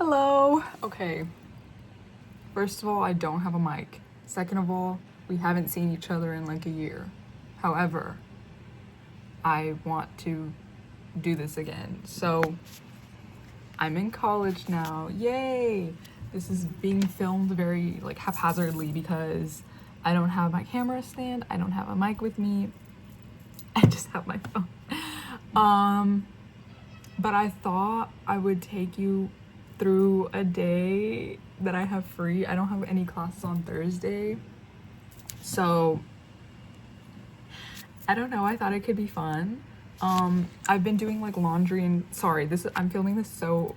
Hello. Okay. First of all, I don't have a mic. Second of all, we haven't seen each other in like a year. However, I want to do this again. So, I'm in college now. Yay! This is being filmed very like haphazardly because I don't have my camera stand, I don't have a mic with me. I just have my phone. But I thought I would take you through a day that I have free. I don't have any classes on Thursday. So I don't know, I thought it could be fun. I've been doing like laundry and I'm filming this so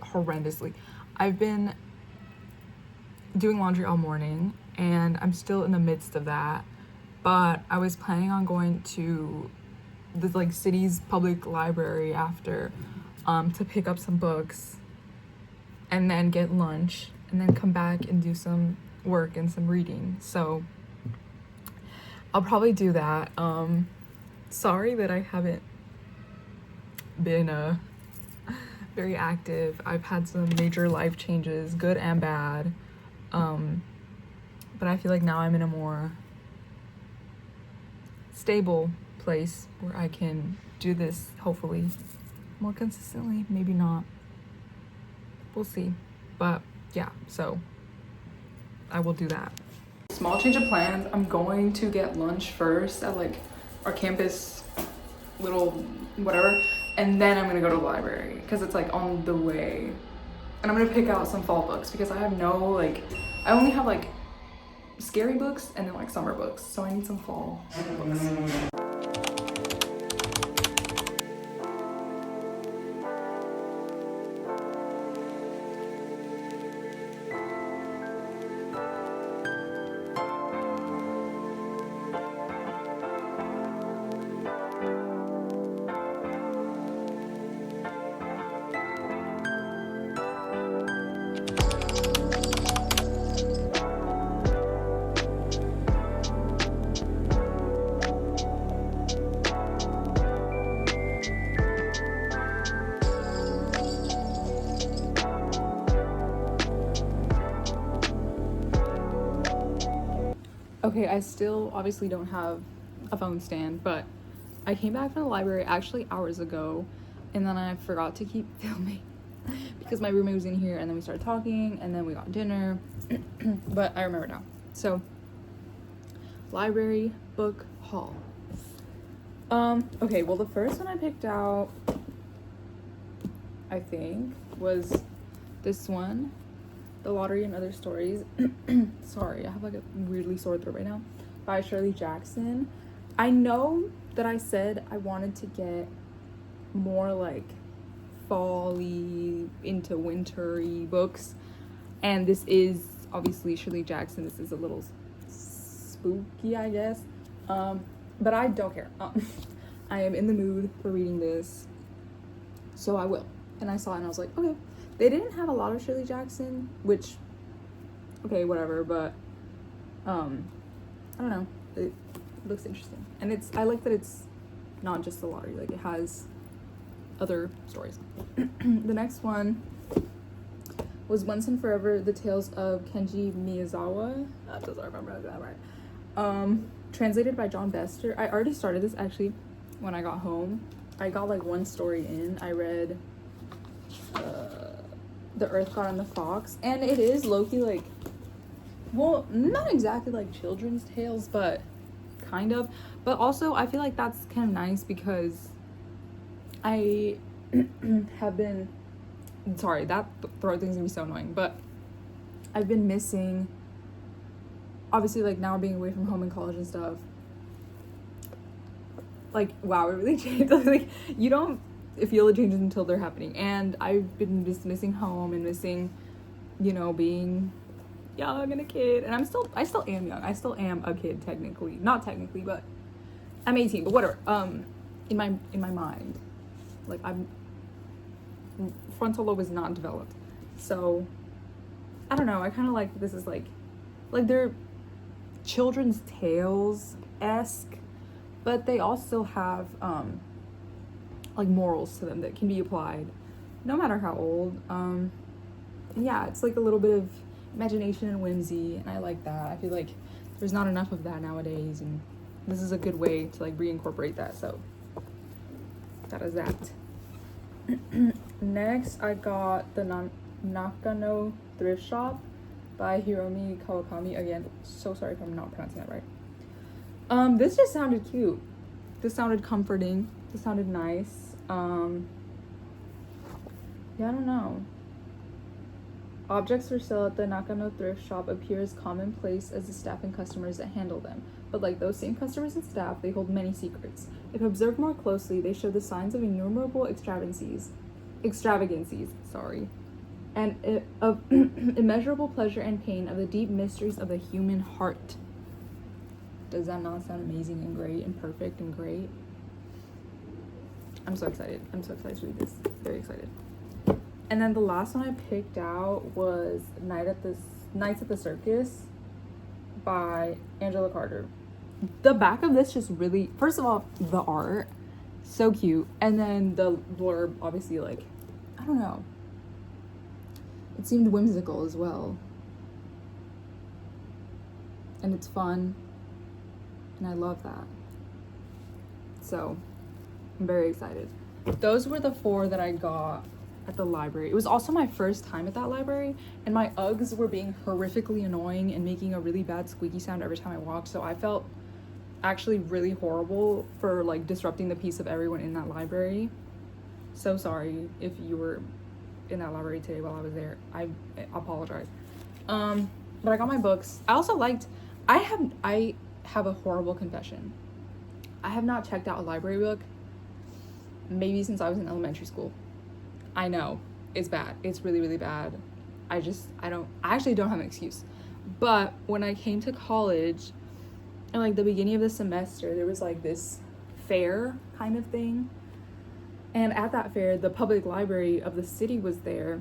horrendously. I've been doing laundry all morning and I'm still in the midst of that. But I was planning on going to the like city's public library after to pick up some books and then get lunch and then come back and do some work and some reading. So I'll probably do that. Sorry that I haven't been very active. I've had some major life changes, good and bad. But I feel like now I'm in a more stable place where I can do this hopefully more consistently, maybe not, we'll see. But yeah, so I will do that. Small change of plans. I'm going to get lunch first at like our campus little whatever, and then I'm gonna go to the library because it's like on the way, and I'm gonna pick out some fall books because I have no like, I only have like scary books and then like summer books, so I need some fall books. Okay, I still obviously don't have a phone stand, but I came back from the library actually hours ago, and then I forgot to keep filming because my roommate was in here, and then we started talking, and then we got dinner, but I remember now. So, library book haul. Okay, well the first one I picked out, I think, was this one. The Lottery and Other Stories. Sorry, I have like a weirdly sore throat right now. By Shirley Jackson. I know that I said I wanted to get more like fall-y into wintery books. And this is obviously Shirley Jackson. This is a little spooky, I guess. But I don't care. I am in the mood for reading this. So I will. And I saw it and I was like, okay. They didn't have a lot of Shirley Jackson, which, okay, whatever, but, I don't know, it looks interesting. And I like that it's not just the lottery, like, it has other stories. The next one was Once and Forever, The Tales of Kenji Miyazawa. I'm so sorry if I'm pronouncing that right. Translated by John Bester. I already started this, actually, when I got home. I got, like, one story in. I read, The Earth God and the Fox, and it is low-key like, well, not exactly like children's tales, but kind of. But also I feel like that's kind of nice because I have been, sorry, that throat thing's gonna be so annoying, but I've been missing, obviously, like now being away from home in college and stuff, like, wow, it really changed. Like, you don't feel the changes until they're happening, and I've been just missing home and missing, you know, being young and a kid, and I still am young. I still am a kid technically, not technically, but I'm 18, but whatever. In my mind, like, frontal lobe is not developed, so I don't know. I kind of like that this is like they're children's tales-esque, but they all still have like morals to them that can be applied no matter how old. yeah, it's like a little bit of imagination and whimsy, and I like that. I feel like there's not enough of that nowadays, and this is a good way to like reincorporate that. So that is that. Next, I got the Nakano Thrift Shop by Hiromi Kawakami. Again, so sorry if I'm not pronouncing that right. This just sounded cute. This sounded comforting. This sounded nice. Yeah, I don't know. Objects for sale at the Nakano thrift shop appear as commonplace as the staff and customers that handle them. But like those same customers and staff, they hold many secrets. If observed more closely, they show the signs of innumerable extravagancies, and of immeasurable pleasure and pain, of the deep mysteries of the human heart. Does that not sound amazing and great and perfect and great? I'm so excited. I'm so excited to read this. Very excited. And then the last one I picked out was Nights at the Circus by Angela Carter. The back of this just really, first of all, the art, so cute. And then the blurb, obviously, like, I don't know. It seemed whimsical as well. And it's fun. And I love that. So, I'm very excited. Those were the 4 that I got at the library. It was also my first time at that library, and my Uggs were being horrifically annoying and making a really bad squeaky sound every time I walked, so I felt actually really horrible for like disrupting the peace of everyone in that library. So sorry if you were in that library today while I was there. I apologize. But I got my books. I also liked, I have a horrible confession. I have not checked out a library book maybe since I was in elementary school. I know, it's bad. It's really, really bad. I actually don't have an excuse. But when I came to college, in like the beginning of the semester, there was like this fair kind of thing. And at that fair, the public library of the city was there.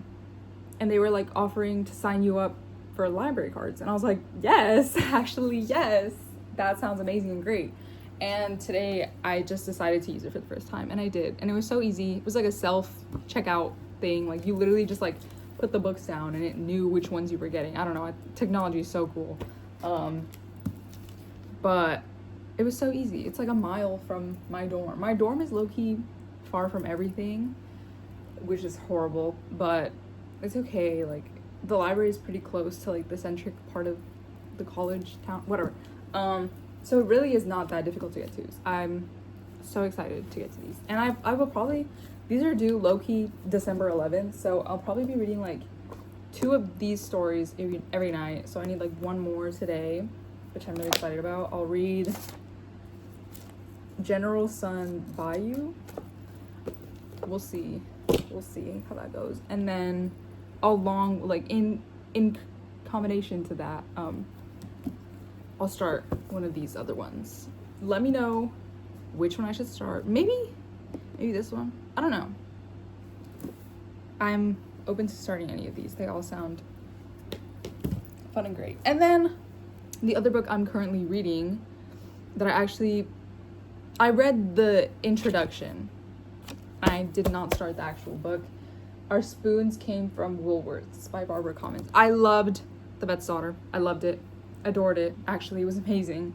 And they were like offering to sign you up for library cards. And I was like, yes, actually, yes. That sounds amazing and great. And today I just decided to use it for the first time, and I did, and it was so easy. It was like a self-checkout thing. Like you literally just like put the books down and it knew which ones you were getting. I don't know, technology is so cool. But it was so easy. It's like a mile from my dorm. My dorm is low-key far from everything, which is horrible, but it's okay. Like the library is pretty close to like the centric part of the college town, whatever. So it really is not that difficult to get to. I'm so excited to get to these. And I will probably, these are due low-key December 11th, so I'll probably be reading like 2 of these stories every night. So I need like 1 more today, which I'm really excited about. I'll read General Sun Bayou. We'll see how that goes. And then along, like in combination to that, I'll start one of these other ones. Let me know which one I should start. Maybe this one. I don't know. I'm open to starting any of these. They all sound fun and great. And then the other book I'm currently reading that I read the introduction. I did not start the actual book. Our Spoons Came from Woolworths by Barbara Commons. I loved The Bet's Daughter. I loved it. Adored it. Actually, it was amazing.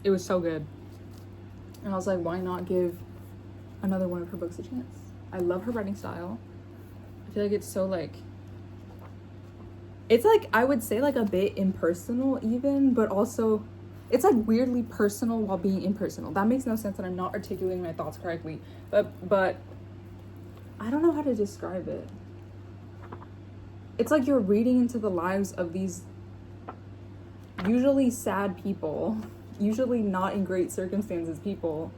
It was so good. And I was like, why not give another one of her books a chance? I love her writing style. I feel like it's so like, it's like, I would say like a bit impersonal even, but also it's like weirdly personal while being impersonal. That makes no sense, and I'm not articulating my thoughts correctly, but I don't know how to describe it. It's like you're reading into the lives of these usually sad people, usually not in great circumstances people,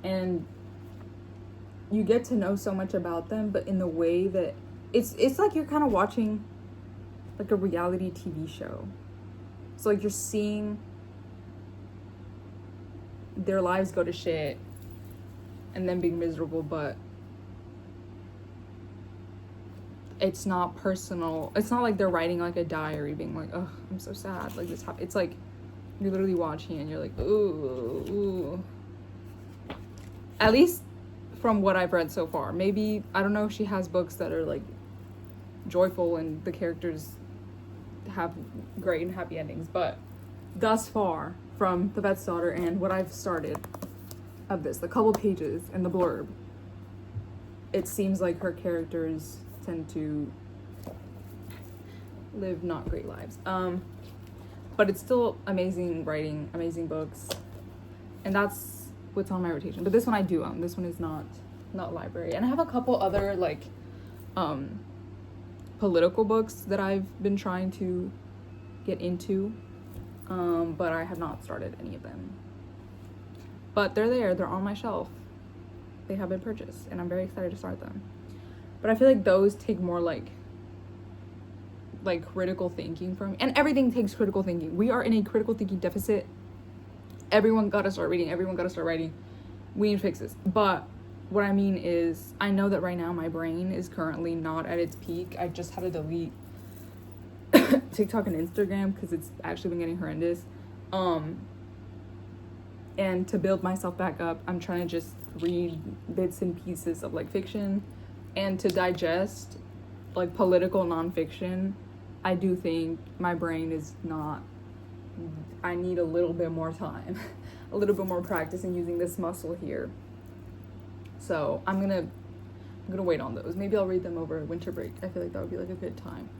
and you get to know so much about them, but in the way that it's like you're kind of watching like a reality TV show. So like you're seeing their lives go to shit and then being miserable, but it's not personal. It's not like they're writing like a diary being like, oh, I'm so sad, like this happened. It's like you're literally watching and you're like, ooh. At least from what I've read so far. Maybe, I don't know if she has books that are like joyful and the characters have great and happy endings. But thus far, from The Vet's Daughter and what I've started of this, the couple pages and the blurb, it seems like her characters tend to live not great lives. But it's still amazing writing, amazing books, and that's what's on my rotation. But this one I do own. This one is not library. And I have a couple other like political books that I've been trying to get into, but I have not started any of them. But they're there, they're on my shelf. They have been purchased, and I'm very excited to start them. But I feel like those take more like critical thinking from me. And everything takes critical thinking. We are in a critical thinking deficit. Everyone gotta start reading, everyone gotta start writing. We need to fix this. But what I mean is, I know that right now my brain is currently not at its peak. I just had to delete TikTok and Instagram because it's actually been getting horrendous. And to build myself back up, I'm trying to just read bits and pieces of like fiction, and to digest like political nonfiction. I do think my brain is not, I need a little bit more time, a little bit more practice in using this muscle here. So I'm gonna wait on those. Maybe I'll read them over winter break. I feel like that would be like a good time.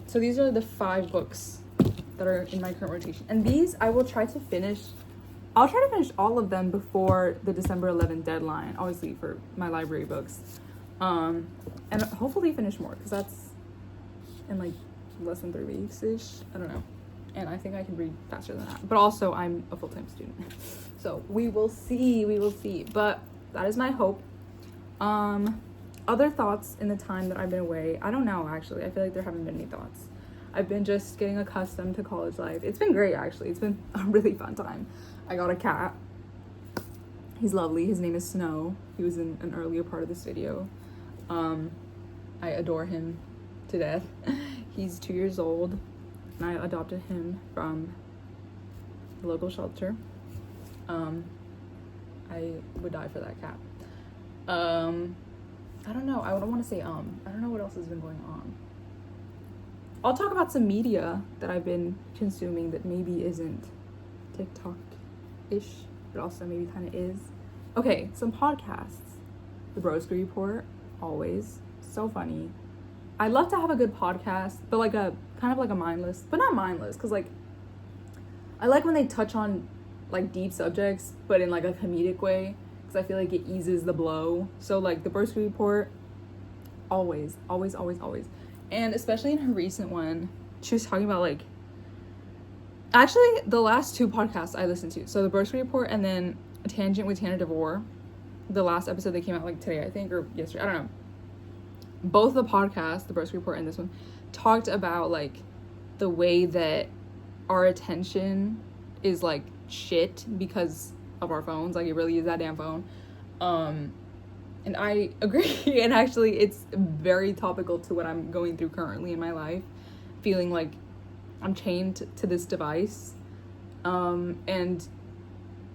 So these are the 5 books that are in my current rotation, and these I will try to finish. I'll try to finish all of them before the December 11th deadline, obviously for my library books, and hopefully finish more, because that's in like less than 3 weeks ish. I don't know, and I think I can read faster than that. But also I'm a full-time student, so we will see. But that is my hope. Other thoughts in the time that I've been away, I don't know, actually. I feel like there haven't been any thoughts. I've been just getting accustomed to college life. It's been great, actually. It's been a really fun time. I got a cat. He's lovely. His name is Snow. He was in an earlier part of this video. I adore him to death. He's 2 years old, and I adopted him from the local shelter. I would die for that cat. I don't know. I don't want to say I don't know what else has been going on. I'll talk about some media that I've been consuming that maybe isn't TikTok-ish, but also maybe kind of is. Okay, some podcasts. The Broski Report, always. So funny. I love to have a good podcast, but like a kind of like a mindless, but not mindless, because like I like when they touch on like deep subjects, but in like a comedic way, because I feel like it eases the blow. So like the Broski Report, always. And especially in her recent one, she was talking about like, actually the last 2 podcasts I listened to, so the Broski Report and then A Tangent with Tanner DeVore, the last episode that came out like today, I think, or yesterday, I don't know. Both the podcasts, the Broski Report and this one, talked about like the way that our attention is like shit because of our phones. Like it really is that damn phone. And I agree. And actually it's very topical to what I'm going through currently in my life, feeling like I'm chained to this device. And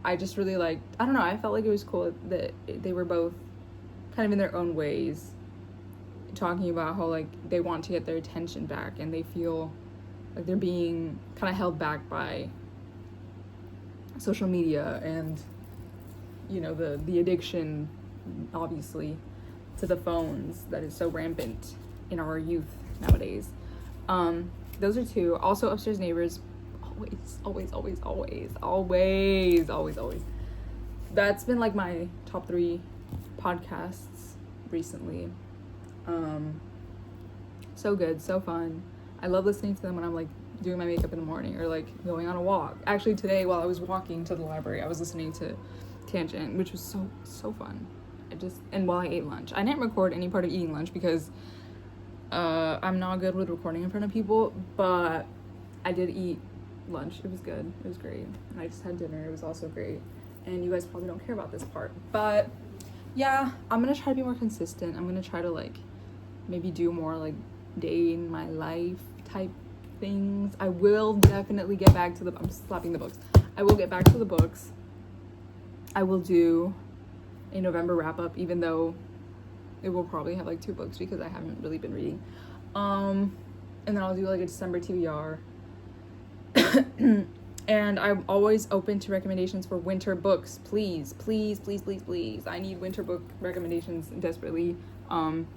I just really like, I don't know, I felt like it was cool that they were both kind of in their own ways talking about how like they want to get their attention back, and they feel like they're being kind of held back by social media and, you know, the addiction, obviously, to the phones that is so rampant in our youth nowadays. Those are 2. Also, Upstairs Neighbors, always. That's been like my top 3 podcasts recently. So good, so fun. I love listening to them when I'm like doing my makeup in the morning or like going on a walk. Actually today, while I was walking to the library, I was listening to Tangent, which was so fun. And while I ate lunch, I didn't record any part of eating lunch because I'm not good with recording in front of people, but I did eat lunch. It was good. It was great. And I just had dinner. It was also great. And you guys probably don't care about this part, but yeah, I'm gonna try to be more consistent. I'm gonna try to like maybe do more like day in my life type things. I will definitely get back to I'm slapping the books. I will get back to the books. I will do a November wrap up, even though it will probably have like 2 books because I haven't really been reading. And then I'll do like a December TBR. And I'm always open to recommendations for winter books. Please, please, please, please, please. I need winter book recommendations desperately. And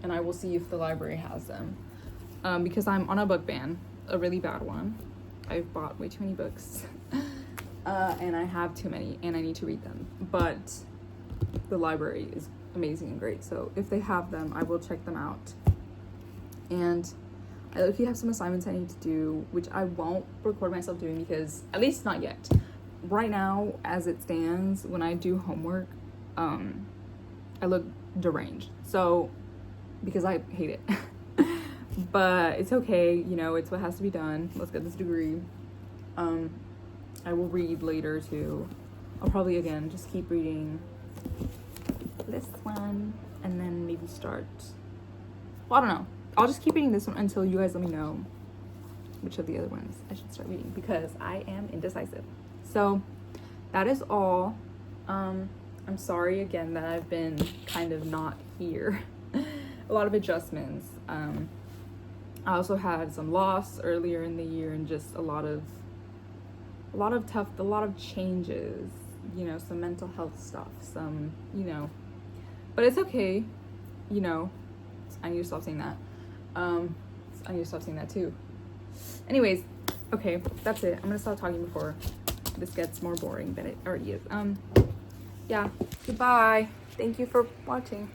I will see if the library has them. Because I'm on a book ban, a really bad one. I've bought way too many books. And I have too many, and I need to read them. But the library is amazing and great. So if they have them, I will check them out. And if you have some assignments I need to do, which I won't record myself doing because, at least not yet. Right now, as it stands, when I do homework, I look deranged. So, because I hate it. But it's okay, you know, it's what has to be done. Let's get this degree. I will read later too. I'll probably, again, just keep reading this one and then maybe start, well, I don't know. I'll just keep reading this one until you guys let me know which of the other ones I should start reading because I am indecisive. So that is all. I'm sorry again that I've been kind of not here. A lot of adjustments. I also had some loss earlier in the year and just a lot of changes, you know, some mental health stuff, some, you know, but it's okay, you know. I need to stop saying that. I need to stop saying that too. Anyways, okay, that's it. I'm gonna stop talking before this gets more boring than it already is. Yeah, goodbye. Thank you for watching.